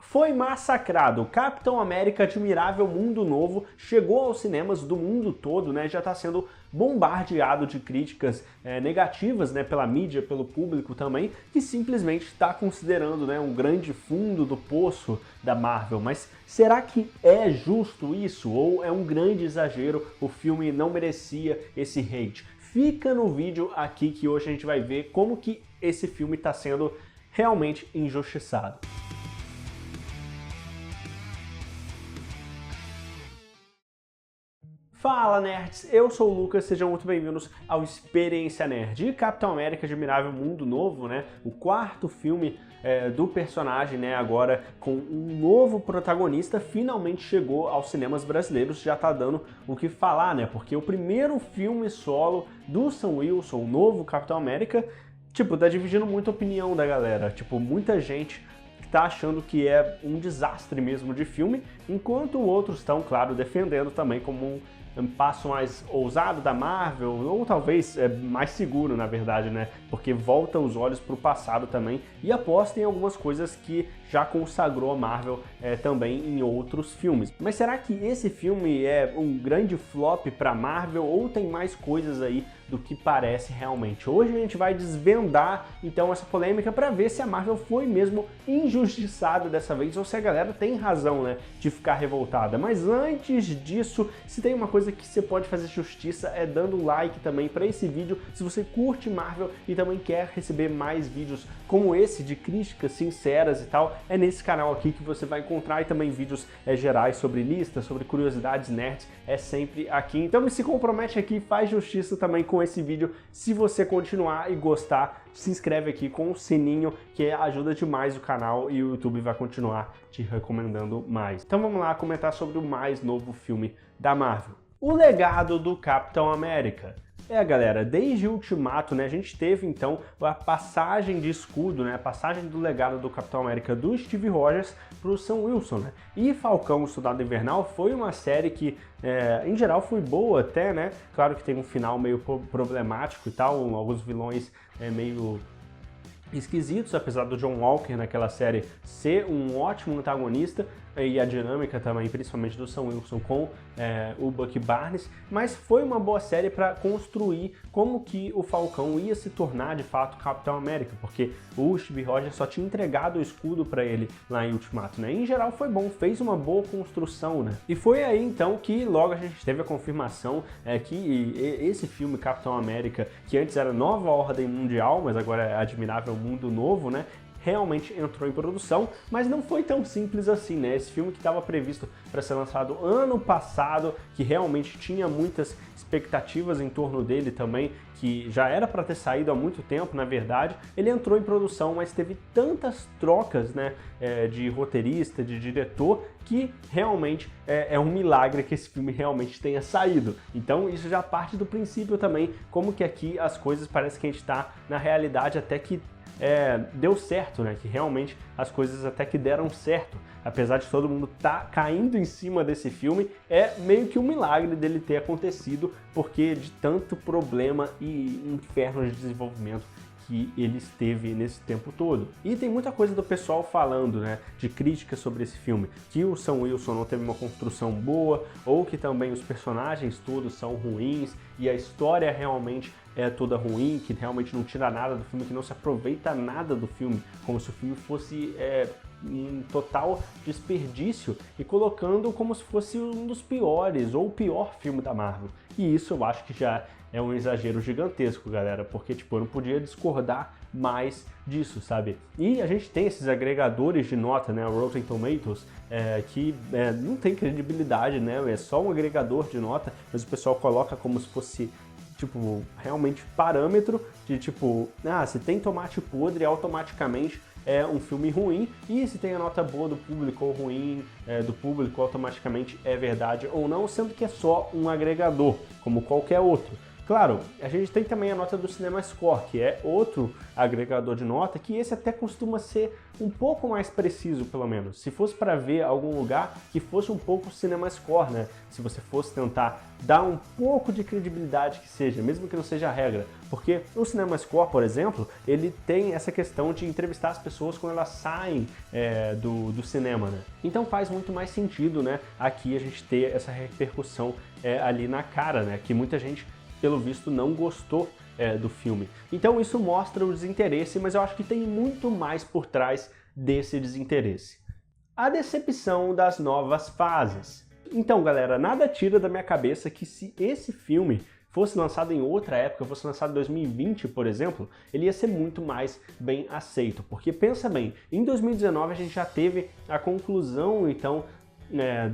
foi massacrado. Capitão América Admirável Mundo Novo chegou aos cinemas do mundo todo, né? Já está sendo bombardeado de críticas negativas, né, pela mídia, pelo público também, que simplesmente está considerando, né, um grande fundo do poço da Marvel. Mas será que é justo isso? Ou é um grande exagero? O filme não merecia esse hate? Fica no vídeo aqui que hoje a gente vai ver como que esse filme está sendo realmente injustiçado. Fala nerds, eu sou o Lucas, sejam muito bem-vindos ao Experiência Nerd. E Capitão América Admirável Mundo Novo, né, o quarto filme do personagem, né, agora com um novo protagonista, finalmente chegou aos cinemas brasileiros, já tá dando o que falar, né, porque o primeiro filme solo do Sam Wilson, o novo Capitão América, tipo, tá dividindo muita opinião da galera, tipo, muita gente tá achando que é um desastre mesmo de filme, enquanto outros estão, claro, defendendo também como um passo mais ousado da Marvel, ou talvez mais seguro, na verdade, né? Porque volta os olhos para o passado também e aposta em algumas coisas que já consagrou a Marvel também em outros filmes. Mas será que esse filme é um grande flop para Marvel ou tem mais coisas aí do que parece realmente? Hoje a gente vai desvendar então essa polêmica para ver se a Marvel foi mesmo injustiçada dessa vez ou se a galera tem razão, né, de ficar revoltada. Mas antes disso, se tem uma coisa que você pode fazer justiça é dando like também para esse vídeo. Se você curte Marvel e também quer receber mais vídeos como esse de críticas sinceras e tal, é nesse canal aqui que você vai encontrar, e também vídeos gerais sobre listas, sobre curiosidades nerds, é sempre aqui. Então se compromete aqui, faz justiça também com esse vídeo. Se você continuar e gostar, se inscreve aqui com o sininho, que ajuda demais o canal e o YouTube vai continuar te recomendando mais. Então vamos lá comentar sobre o mais novo filme da Marvel. O legado do Capitão América. Galera, desde o Ultimato, né, a gente teve então a passagem de escudo, né, a passagem do legado do Capitão América do Steve Rogers para o Sam Wilson, né, e Falcão, o Soldado Invernal foi uma série que, em geral, foi boa até, né, claro que tem um final meio problemático e tal, alguns vilões meio esquisitos, apesar do John Walker naquela série ser um ótimo antagonista, e a dinâmica também, principalmente do Sam Wilson com o Bucky Barnes, mas foi uma boa série para construir como que o Falcão ia se tornar de fato Capitão América, porque o Steve Rogers só tinha entregado o escudo para ele lá em Ultimato, né? Em geral foi bom, fez uma boa construção, né? E foi aí então que logo a gente teve a confirmação que esse filme Capitão América, que antes era Nova Ordem Mundial, mas agora é Admirável Mundo Novo, né, realmente entrou em produção, mas não foi tão simples assim, né? Esse filme que estava previsto para ser lançado ano passado, que realmente tinha muitas expectativas em torno dele também, que já era para ter saído há muito tempo, na verdade, ele entrou em produção, mas teve tantas trocas, né, de roteirista, de diretor, que realmente é um milagre que esse filme realmente tenha saído. Então isso já parte do princípio também, como que aqui as coisas parece que a gente está na realidade até que deu certo, né? Que realmente as coisas até que deram certo. Apesar de todo mundo tá caindo em cima desse filme, é meio que um milagre dele ter acontecido, porque de tanto problema e inferno de desenvolvimento que ele esteve nesse tempo todo. E tem muita coisa do pessoal falando, né, de críticas sobre esse filme, que o Sam Wilson não teve uma construção boa, ou que também os personagens todos são ruins, e a história realmente é toda ruim, que realmente não tira nada do filme, que não se aproveita nada do filme, como se o filme fosse um total desperdício, e colocando como se fosse um dos piores, ou o pior filme da Marvel. E isso eu acho que já é um exagero gigantesco, galera, porque tipo, eu não podia discordar mais disso, sabe? E a gente tem esses agregadores de nota, né, o Rotten Tomatoes, que não tem credibilidade, né, é só um agregador de nota, mas o pessoal coloca como se fosse tipo, realmente parâmetro de tipo, se tem tomate podre, automaticamente é um filme ruim, e se tem a nota boa do público ou ruim do público, automaticamente é verdade ou não, sendo que é só um agregador, como qualquer outro. Claro, a gente tem também a nota do CinemaScore, que é outro agregador de nota, que esse até costuma ser um pouco mais preciso, pelo menos. Se fosse para ver algum lugar que fosse um pouco CinemaScore, né? Se você fosse tentar dar um pouco de credibilidade que seja, mesmo que não seja a regra. Porque o CinemaScore, por exemplo, ele tem essa questão de entrevistar as pessoas quando elas saem do cinema, né? Então faz muito mais sentido, né, aqui a gente ter essa repercussão ali na cara, né? Que muita gente, pelo visto, não gostou do filme. Então isso mostra o desinteresse, mas eu acho que tem muito mais por trás desse desinteresse. A decepção das novas fases. Então, galera, nada tira da minha cabeça que se esse filme fosse lançado em outra época, fosse lançado em 2020, por exemplo, ele ia ser muito mais bem aceito. Porque pensa bem, em 2019 a gente já teve a conclusão, então,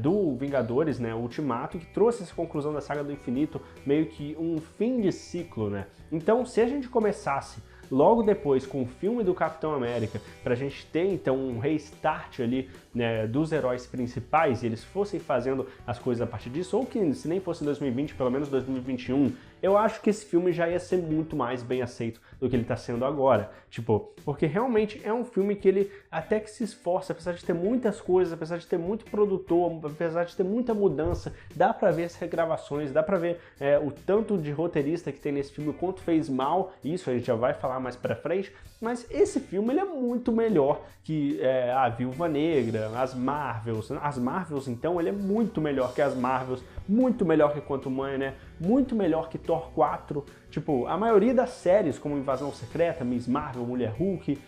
do Vingadores, né, Ultimato, que trouxe essa conclusão da Saga do Infinito, meio que um fim de ciclo, né? Então, se a gente começasse logo depois com o filme do Capitão América, pra gente ter então um restart ali, né, dos heróis principais, e eles fossem fazendo as coisas a partir disso, ou que se nem fosse em 2020, pelo menos 2021, eu acho que esse filme já ia ser muito mais bem aceito do que ele tá sendo agora. Tipo, porque realmente é um filme que ele até que se esforça, apesar de ter muitas coisas, apesar de ter muito produtor, apesar de ter muita mudança, dá pra ver as regravações, dá pra ver o tanto de roteirista que tem nesse filme, o quanto fez mal, isso a gente já vai falar mais pra frente, mas esse filme ele é muito melhor que a Viúva Negra, as Marvels então, ele é muito melhor que as Marvels, muito melhor que Quantumania, né? Muito melhor que Thor 4, tipo, a maioria das séries, como Invasão Secreta, Miss Marvel, Mulher Hulk,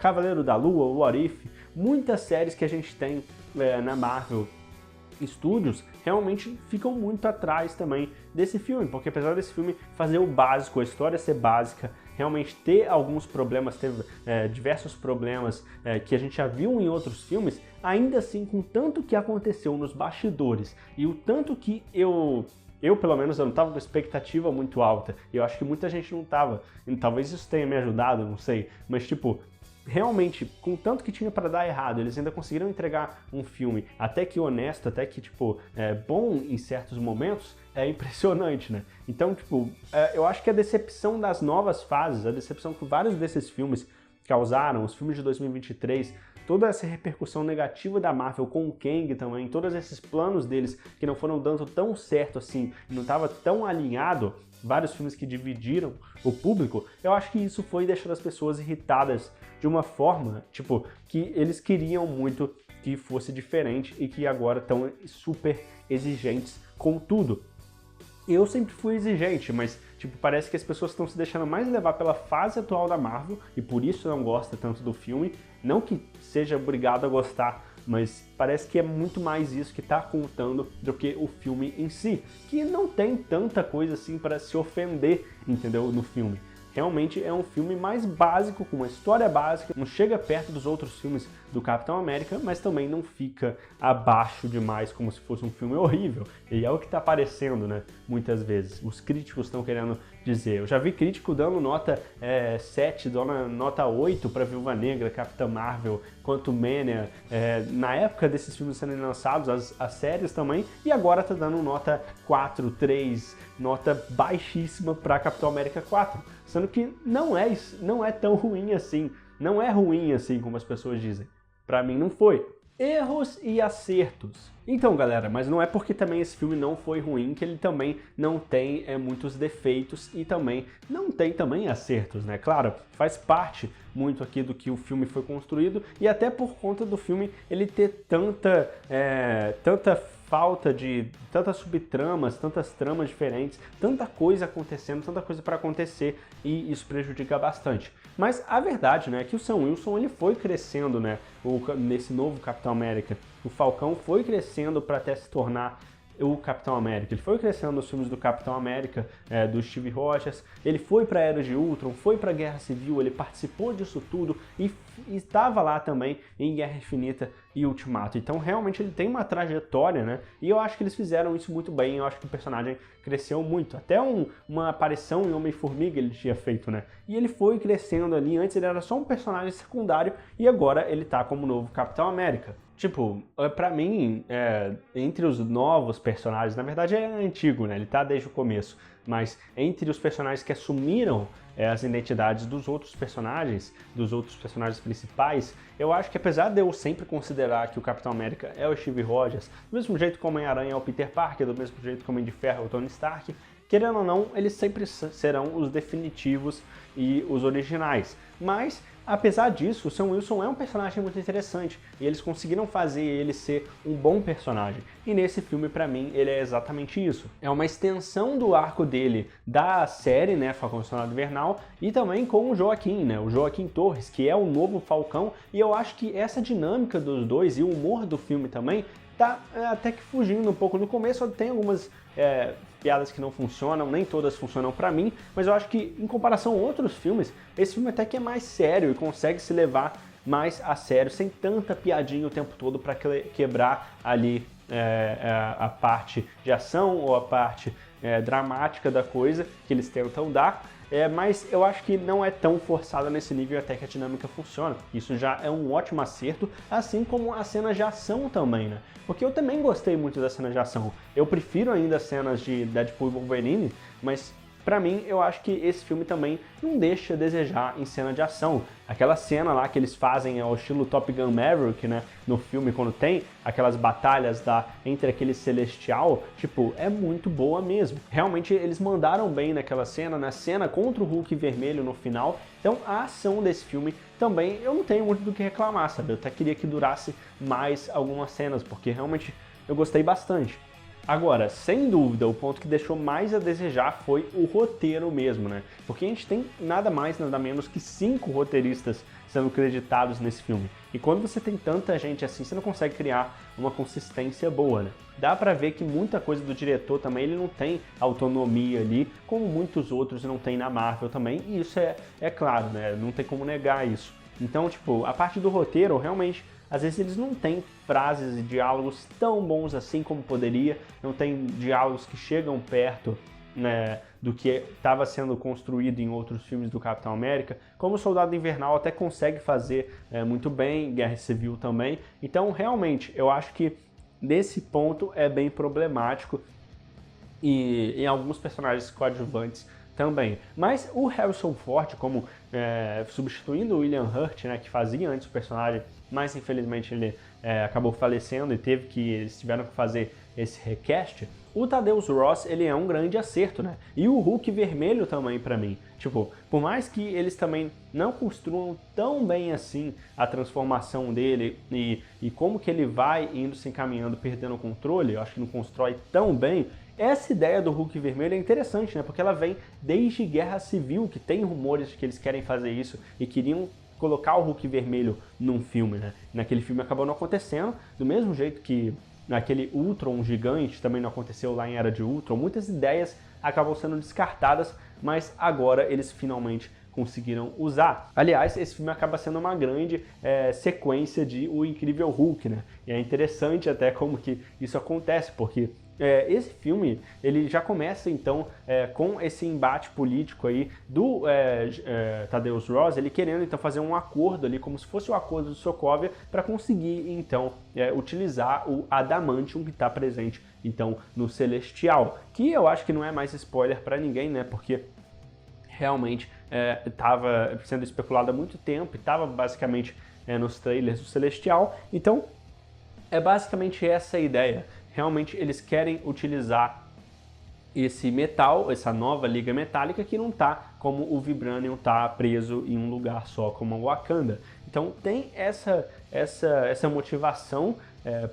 Cavaleiro da Lua, What If, muitas séries que a gente tem na Marvel Studios realmente ficam muito atrás também desse filme, porque apesar desse filme fazer o básico, a história ser básica, realmente ter alguns problemas, ter diversos problemas que a gente já viu em outros filmes, ainda assim, com tanto que aconteceu nos bastidores e o tanto que eu pelo menos, eu não estava com expectativa muito alta, e eu acho que muita gente não estava, e talvez isso tenha me ajudado, não sei, mas tipo, realmente, com tanto que tinha para dar errado, eles ainda conseguiram entregar um filme até que honesto, até que, tipo, bom em certos momentos, é impressionante, né? Então, tipo, eu acho que a decepção das novas fases, a decepção que vários desses filmes causaram, os filmes de 2023, toda essa repercussão negativa da Marvel com o Kang também, todos esses planos deles que não foram dando tão certo assim, não estava tão alinhado, vários filmes que dividiram o público, eu acho que isso foi deixando as pessoas irritadas de uma forma, tipo, que eles queriam muito que fosse diferente e que agora estão super exigentes com tudo. Eu sempre fui exigente, mas tipo, parece que as pessoas estão se deixando mais levar pela fase atual da Marvel e por isso não gosta tanto do filme. Não que seja obrigado a gostar, mas parece que é muito mais isso que está contando do que o filme em si, que não tem tanta coisa assim para se ofender, entendeu, no filme. Realmente é um filme mais básico, com uma história básica, não chega perto dos outros filmes do Capitão América, mas também não fica abaixo demais, como se fosse um filme horrível. E é o que está aparecendo, né, muitas vezes. Os críticos estão querendo dizer. Eu já vi crítico dando nota 7, dando nota 8 para Viúva Negra, Capitã Marvel, Quantumania, na época desses filmes sendo lançados, as séries também, e agora tá dando nota 4, 3, nota baixíssima para Capitão América 4, sendo que não é tão ruim assim, não é ruim assim como as pessoas dizem. Pra mim não foi. Erros e acertos. Então, galera, mas não é porque também esse filme não foi ruim que ele também não tem muitos defeitos e também não tem também acertos, né? Claro, faz parte muito aqui do que o filme foi construído e até por conta do filme ele ter tanta falta de tantas subtramas, tantas tramas diferentes, tanta coisa acontecendo, tanta coisa para acontecer e isso prejudica bastante. Mas a verdade, né, é que o Sam Wilson ele foi crescendo, né, nesse novo Capitão América. O Falcão foi crescendo para até se tornar o Capitão América. Ele foi crescendo nos filmes do Capitão América, do Steve Rogers, ele foi para a Era de Ultron, foi para a Guerra Civil, ele participou disso tudo e estava lá também em Guerra Infinita e Ultimato. Então realmente ele tem uma trajetória, né? E eu acho que eles fizeram isso muito bem, eu acho que o personagem cresceu muito. Até uma aparição em Homem-Formiga ele tinha feito, né? E ele foi crescendo ali, antes ele era só um personagem secundário e agora ele tá como novo Capitão América. Tipo, pra mim, entre os novos personagens, na verdade é antigo, né? Ele tá desde o começo. Mas entre os personagens que assumiram as identidades dos outros personagens principais, eu acho que apesar de eu sempre considerar que o Capitão América é o Steve Rogers, do mesmo jeito que o Homem-Aranha é o Peter Parker, do mesmo jeito que o Homem de Ferro é o Tony Stark, querendo ou não, eles sempre serão os definitivos e os originais. Mas, apesar disso, o Sam Wilson é um personagem muito interessante e eles conseguiram fazer ele ser um bom personagem. E nesse filme, pra mim, ele é exatamente isso. É uma extensão do arco dele da série, né, Falcão Soldado Invernal, e também com o Joaquim, né, o Joaquim Torres, que é o novo Falcão. E eu acho que essa dinâmica dos dois e o humor do filme também tá até que fugindo um pouco. No começo tem algumas piadas que não funcionam, nem todas funcionam pra mim, mas eu acho que em comparação a outros filmes, esse filme até que é mais sério e consegue se levar mais a sério, sem tanta piadinha o tempo todo pra quebrar ali a parte de ação ou a parte dramática da coisa que eles tentam dar. Mas eu acho que não é tão forçada nesse nível até que a dinâmica funciona. Isso já é um ótimo acerto, assim como as cenas de ação também, né? Porque eu também gostei muito das cenas de ação. Eu prefiro ainda as cenas de Deadpool e Wolverine, mas pra mim eu acho que esse filme também não deixa a desejar em cena de ação. Aquela cena lá que eles fazem ao estilo Top Gun Maverick, né, no filme, quando tem aquelas batalhas entre aquele celestial, tipo, é muito boa mesmo. Realmente eles mandaram bem naquela cena, na cena contra o Hulk vermelho no final. Então a ação desse filme também eu não tenho muito do que reclamar, sabe? Eu até queria que durasse mais algumas cenas, porque realmente eu gostei bastante. Agora, sem dúvida, o ponto que deixou mais a desejar foi o roteiro mesmo, né? Porque a gente tem nada mais, nada menos que 5 roteiristas sendo creditados nesse filme. E quando você tem tanta gente assim, você não consegue criar uma consistência boa, né? Dá pra ver que muita coisa do diretor também, ele não tem autonomia ali, como muitos outros não tem na Marvel também, e isso é claro, né? Não tem como negar isso. Então, tipo, a parte do roteiro, realmente, às vezes eles não têm frases e diálogos tão bons assim como poderia, não tem diálogos que chegam perto, né, do que estava sendo construído em outros filmes do Capitão América, como o Soldado Invernal até consegue fazer muito bem, Guerra Civil também. Então, realmente, eu acho que nesse ponto é bem problemático e em alguns personagens coadjuvantes também. Mas o Harrison Ford, como substituindo o William Hurt, né, que fazia antes o personagem, mas infelizmente ele acabou falecendo e eles tiveram que fazer esse recast. O Thaddeus Ross, ele é um grande acerto, né? E o Hulk vermelho também pra mim. Tipo, por mais que eles também não construam tão bem assim a transformação dele e como que ele vai indo se encaminhando, perdendo o controle, eu acho que não constrói tão bem. Essa ideia do Hulk vermelho é interessante, né? Porque ela vem desde Guerra Civil, que tem rumores de que eles querem fazer isso e queriam colocar o Hulk vermelho num filme, né? Naquele filme acabou não acontecendo, do mesmo jeito que naquele Ultron gigante também não aconteceu lá em Era de Ultron. Muitas ideias acabam sendo descartadas, mas agora eles finalmente conseguiram usar. Aliás, esse filme acaba sendo uma grande sequência de O Incrível Hulk, né? E é interessante até como que isso acontece, porque esse filme ele já começa então com esse embate político aí do Thaddeus Ross, ele querendo então fazer um acordo ali, como se fosse o acordo de Sokovia, para conseguir então utilizar o Adamantium que está presente então no Celestial, que eu acho que não é mais spoiler para ninguém, né? Porque realmente estava sendo especulado há muito tempo e estava basicamente nos trailers do Celestial. Então é basicamente essa a ideia. Realmente eles querem utilizar esse metal, essa nova liga metálica que não tá como o Vibranium tá preso em um lugar só como o Wakanda. Então tem essa motivação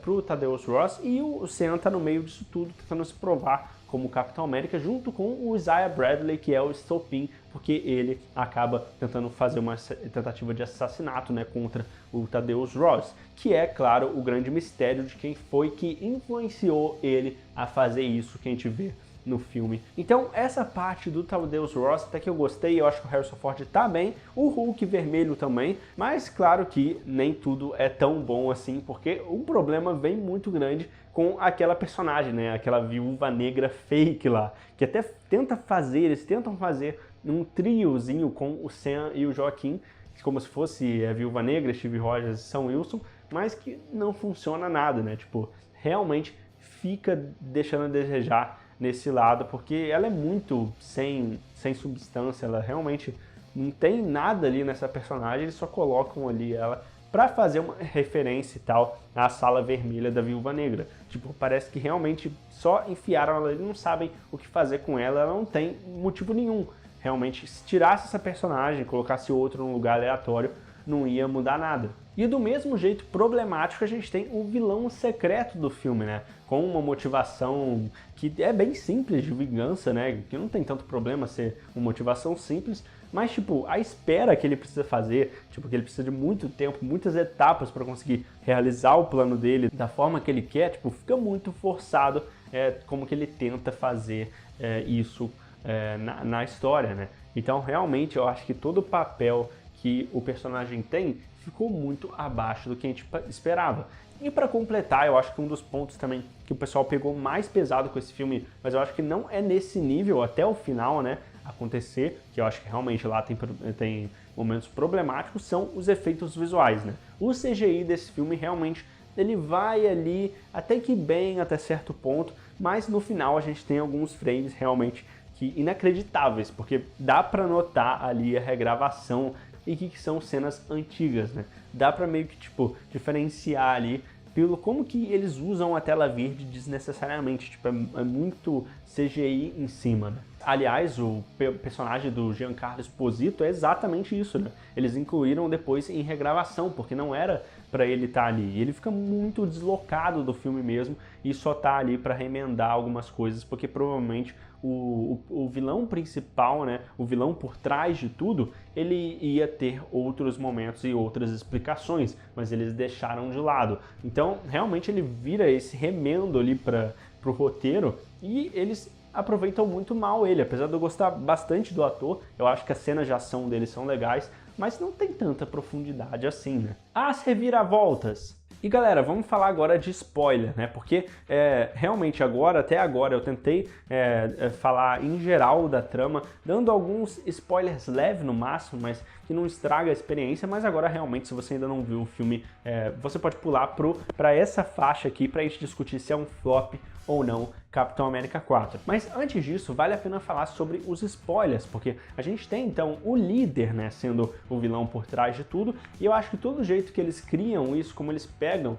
pro Thaddeus Ross, e o Sam tá no meio disso tudo tentando se provar como Capitão América, junto com o Isaiah Bradley, que é o estopim, porque ele acaba tentando fazer uma tentativa de assassinato, né, contra o Thaddeus Ross, que é, claro, o grande mistério de quem foi que influenciou ele a fazer isso que a gente vê no filme. Então essa parte do Thaddeus Ross até que eu gostei, eu acho que o Harrison Ford tá bem, o Hulk vermelho também, mas claro que nem tudo é tão bom assim, porque o problema vem muito grande com aquela personagem, né, aquela viúva negra fake lá, que até eles tentam fazer um triozinho com o Sam e o Joaquim, como se fosse a Viúva Negra, Steve Rogers e Sam Wilson, mas que não funciona nada, né? Tipo, realmente fica deixando a desejar nesse lado, porque ela é muito sem substância, ela realmente não tem nada ali nessa personagem, eles só colocam ali ela pra fazer uma referência e tal à Sala Vermelha da Viúva Negra. Tipo, parece que realmente só enfiaram ela ali, não sabem o que fazer com ela, ela não tem motivo nenhum. Realmente, se tirasse essa personagem, colocasse outro num lugar aleatório, não ia mudar nada. E do mesmo jeito problemático a gente tem o vilão secreto do filme, né? Com uma motivação que é bem simples de vingança, né? Que não tem tanto problema ser uma motivação simples, mas tipo, a espera que ele precisa fazer, tipo, que ele precisa de muito tempo, muitas etapas para conseguir realizar o plano dele da forma que ele quer, tipo, fica muito forçado como que ele tenta fazer isso na história, né? Então, realmente, eu acho que todo o papel que o personagem tem ficou muito abaixo do que a gente esperava. E para completar, eu acho que um dos pontos também que o pessoal pegou mais pesado com esse filme, mas eu acho que não é nesse nível até o final, né, acontecer, que eu acho que realmente lá tem momentos problemáticos, são os efeitos visuais, né? O CGI desse filme realmente ele vai ali até que bem até certo ponto, mas no final a gente tem alguns frames realmente que inacreditáveis, porque dá para notar ali a regravação e que são cenas antigas, né? Dá para meio que tipo diferenciar ali pelo como que eles usam a tela verde desnecessariamente, tipo, é muito CGI em cima, né? Aliás, o personagem do Giancarlo Esposito é exatamente isso, né? Eles incluíram depois em regravação, porque não era para ele estar ali. E ele fica muito deslocado do filme mesmo e só tá ali para remendar algumas coisas, porque provavelmente o vilão principal, né, o vilão por trás de tudo, ele ia ter outros momentos e outras explicações, mas eles deixaram de lado. Então, realmente ele vira esse remendo ali para o roteiro e eles aproveitam muito mal ele. Apesar de eu gostar bastante do ator, eu acho que as cenas de ação dele são legais, mas não tem tanta profundidade assim, né? As reviravoltas. E galera, vamos falar agora de spoiler, né? Porque realmente até agora eu tentei falar em geral da trama, dando alguns spoilers leves no máximo, mas que não estraga a experiência, mas agora realmente, se você ainda não viu o filme, você pode pular para essa faixa aqui pra gente discutir se é um flop ou não Capitão América 4. Mas antes disso, vale a pena falar sobre os spoilers, porque a gente tem então o líder, né, sendo o vilão por trás de tudo, e eu acho que todo jeito que eles criam isso, como eles pegam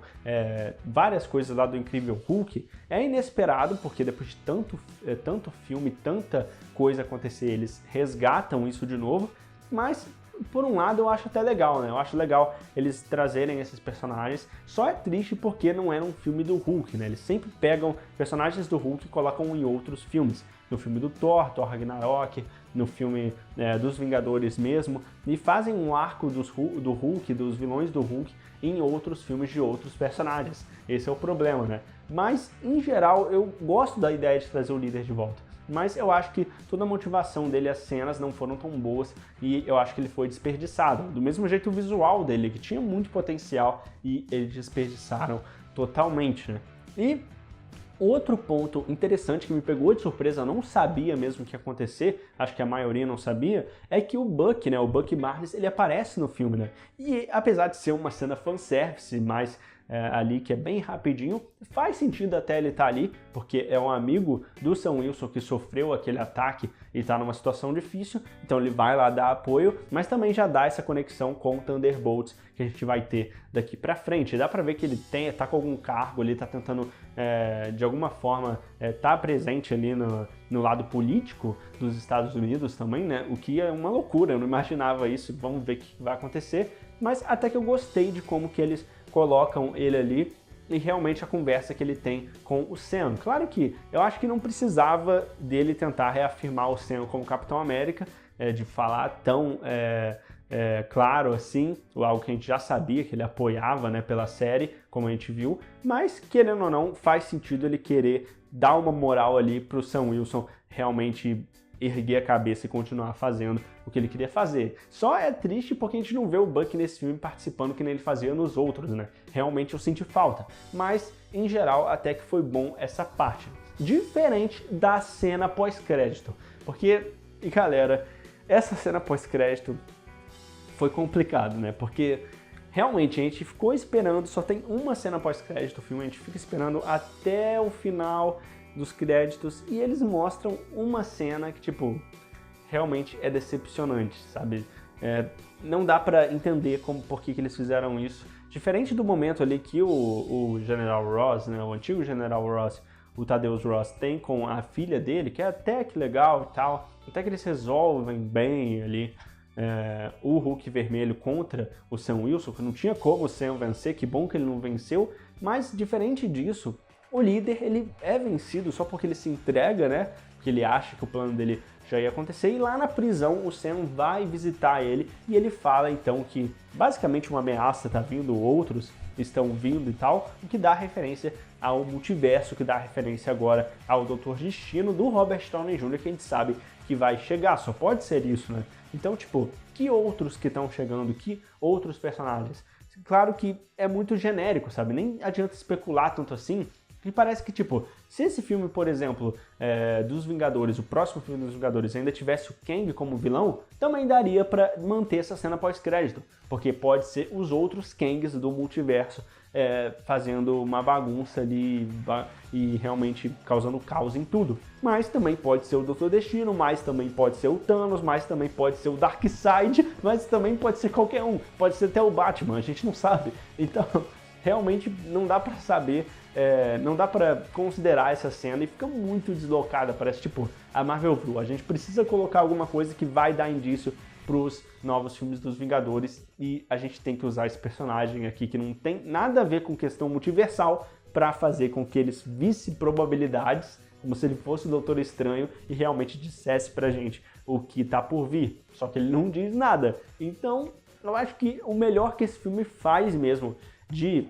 várias coisas lá do Incrível Hulk, é inesperado, porque depois de tanto filme, tanta coisa acontecer, eles resgatam isso de novo, mas por um lado eu acho até legal, né? Eu acho legal eles trazerem esses personagens, só é triste porque não era um filme do Hulk, né? Eles sempre pegam personagens do Hulk e colocam em outros filmes. No filme do Thor Ragnarok, no filme dos Vingadores mesmo, e fazem um arco do Hulk, dos vilões do Hulk, em outros filmes de outros personagens. Esse é o problema, né? Mas, em geral, eu gosto da ideia de trazer o líder de volta. Mas eu acho que toda a motivação dele, as cenas não foram tão boas e eu acho que ele foi desperdiçado. Do mesmo jeito o visual dele, que tinha muito potencial e eles desperdiçaram totalmente, né? E outro ponto interessante que me pegou de surpresa, eu não sabia mesmo o que ia acontecer, acho que a maioria não sabia, é que o Bucky, né, o Bucky Barnes, ele aparece no filme, né? E apesar de ser uma cena fanservice, mas ali que é bem rapidinho, faz sentido até ele estar ali, porque é um amigo do Sam Wilson que sofreu aquele ataque e está numa situação difícil, então ele vai lá dar apoio, mas também já dá essa conexão com o Thunderbolts que a gente vai ter daqui pra frente. Dá pra ver que ele tá com algum cargo ali, tá tentando de alguma forma tá presente ali no lado político dos Estados Unidos também, né? O que é uma loucura, eu não imaginava isso, vamos ver o que vai acontecer, mas até que eu gostei de como que eles colocam ele ali e realmente a conversa que ele tem com o Sam. Claro que eu acho que não precisava dele tentar reafirmar o Sam como Capitão América, de falar tão claro, assim, algo que a gente já sabia, que ele apoiava, né, pela série, como a gente viu, mas, querendo ou não, faz sentido ele querer dar uma moral ali pro Sam Wilson realmente erguer a cabeça e continuar fazendo o que ele queria fazer. Só é triste porque a gente não vê o Bucky nesse filme participando que nem ele fazia nos outros, né? Realmente eu senti falta, mas, em geral, até que foi bom essa parte. Diferente da cena pós-crédito, porque, e galera, essa cena pós-crédito foi complicado, né? Porque realmente a gente ficou esperando, só tem uma cena pós-crédito do filme, a gente fica esperando até o final dos créditos e eles mostram uma cena que, tipo, realmente é decepcionante, sabe? Não dá pra entender por que eles fizeram isso. Diferente do momento ali que o General Ross, né, o antigo General Ross, o Thaddeus Ross, tem com a filha dele, que é até que legal e tal, até que eles resolvem bem ali o Hulk vermelho contra o Sam Wilson, que não tinha como o Sam vencer, que bom que ele não venceu, mas diferente disso, o líder ele é vencido só porque ele se entrega, né? Porque ele acha que o plano dele já ia acontecer, e lá na prisão o Sam vai visitar ele e ele fala então que basicamente uma ameaça tá vindo, outros estão vindo e tal, o que dá referência ao multiverso, que dá referência agora ao Doutor Destino do Robert Downey Jr., que a gente sabe que vai chegar, só pode ser isso, né? Então, tipo, que outros que estão chegando, que outros personagens? Claro que é muito genérico, sabe? Nem adianta especular tanto assim, e parece que, tipo, se esse filme, por exemplo, dos Vingadores, o próximo filme dos Vingadores, ainda tivesse o Kang como vilão, também daria pra manter essa cena pós-crédito, porque pode ser os outros Kangs do multiverso fazendo uma bagunça ali e realmente causando caos em tudo. Mas também pode ser o Doutor Destino, mas também pode ser o Thanos, mas também pode ser o Darkseid, mas também pode ser qualquer um, pode ser até o Batman, a gente não sabe. Então, realmente não dá pra saber, não dá pra considerar essa cena e fica muito deslocada, parece tipo a Marvel viu, a gente precisa colocar alguma coisa que vai dar indício pros novos filmes dos Vingadores e a gente tem que usar esse personagem aqui que não tem nada a ver com questão multiversal pra fazer com que eles vissem probabilidades, como se ele fosse o Doutor Estranho e realmente dissesse pra gente o que tá por vir, só que ele não diz nada. Então, eu acho que o melhor que esse filme faz mesmo de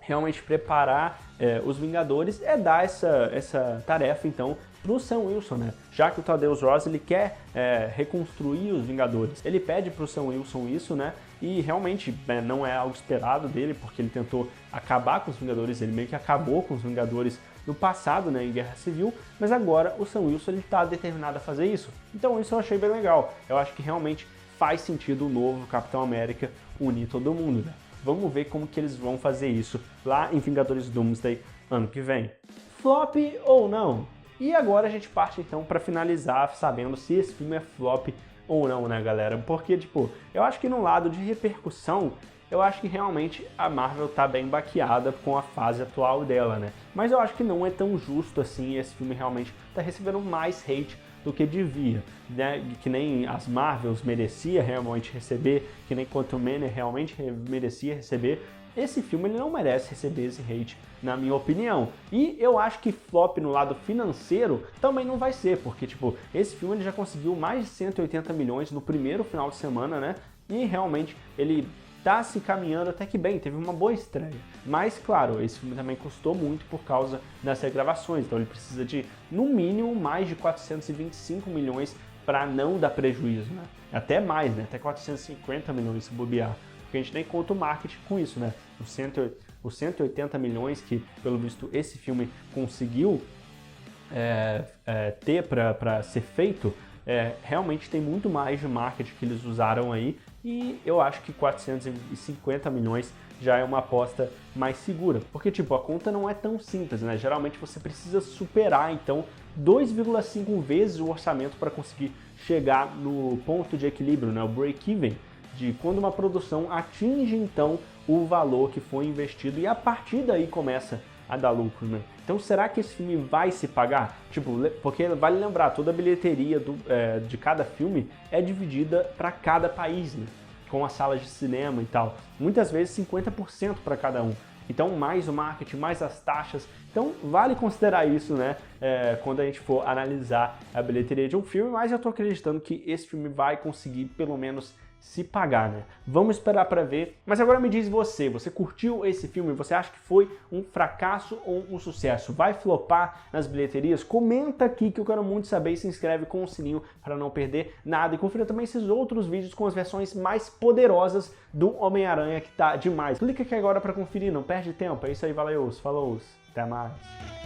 realmente preparar os Vingadores é dar essa tarefa, então, pro Sam Wilson, né? Já que o Thaddeus Ross, ele quer reconstruir os Vingadores. Ele pede pro Sam Wilson isso, né? E realmente não é algo esperado dele, porque ele tentou acabar com os Vingadores, ele meio que acabou com os Vingadores no passado, né, em Guerra Civil, mas agora o Sam Wilson ele tá determinado a fazer isso. Então isso eu achei bem legal. Eu acho que realmente faz sentido o novo Capitão América unir todo mundo, né? Vamos ver como que eles vão fazer isso lá em Vingadores Doomsday ano que vem. Flop ou não? E agora a gente parte então para finalizar sabendo se esse filme é flop ou não, né, galera? Porque, tipo, eu acho que no lado de repercussão, eu acho que realmente a Marvel tá bem baqueada com a fase atual dela, né? Mas eu acho que não é tão justo assim, esse filme realmente tá recebendo mais hate do que devia, né? Que nem as Marvels merecia realmente receber, que nem Quantumania realmente merecia receber. Esse filme ele não merece receber esse hate, na minha opinião. E eu acho que flop no lado financeiro também não vai ser, porque tipo, esse filme ele já conseguiu mais de 180 milhões no primeiro final de semana, né? E realmente ele tá se caminhando até que bem, teve uma boa estreia. Mas, claro, esse filme também custou muito por causa das regravações, então ele precisa de, no mínimo, mais de 425 milhões para não dar prejuízo, né? Até mais, né? Até 450 milhões se bobear, porque a gente nem conta o marketing com isso, né? Os 180 milhões que, pelo visto, esse filme conseguiu ter para ser feito, realmente tem muito mais de marketing que eles usaram aí, e eu acho que 450 milhões já é uma aposta mais segura, porque tipo, a conta não é tão simples, né? Geralmente você precisa superar, então, 2,5 vezes o orçamento para conseguir chegar no ponto de equilíbrio, né? O break-even, de quando uma produção atinge, então, o valor que foi investido, e a partir daí começa a dar lucro, né? Então será que esse filme vai se pagar? Tipo, porque vale lembrar, toda a bilheteria de cada filme é dividida para cada país, né? Com as salas de cinema e tal. Muitas vezes 50% para cada um. Então mais o marketing, mais as taxas. Então vale considerar isso, né? Quando a gente for analisar a bilheteria de um filme, mas eu tô acreditando que esse filme vai conseguir pelo menos se pagar, né? Vamos esperar para ver. Mas agora me diz você curtiu esse filme? Você acha que foi um fracasso ou um sucesso? Vai flopar nas bilheterias? Comenta aqui que eu quero muito saber e se inscreve com o sininho para não perder nada. E confira também esses outros vídeos com as versões mais poderosas do Homem-Aranha, que tá demais. Clica aqui agora para conferir, não perde tempo. É isso aí, valeu, falou, até mais.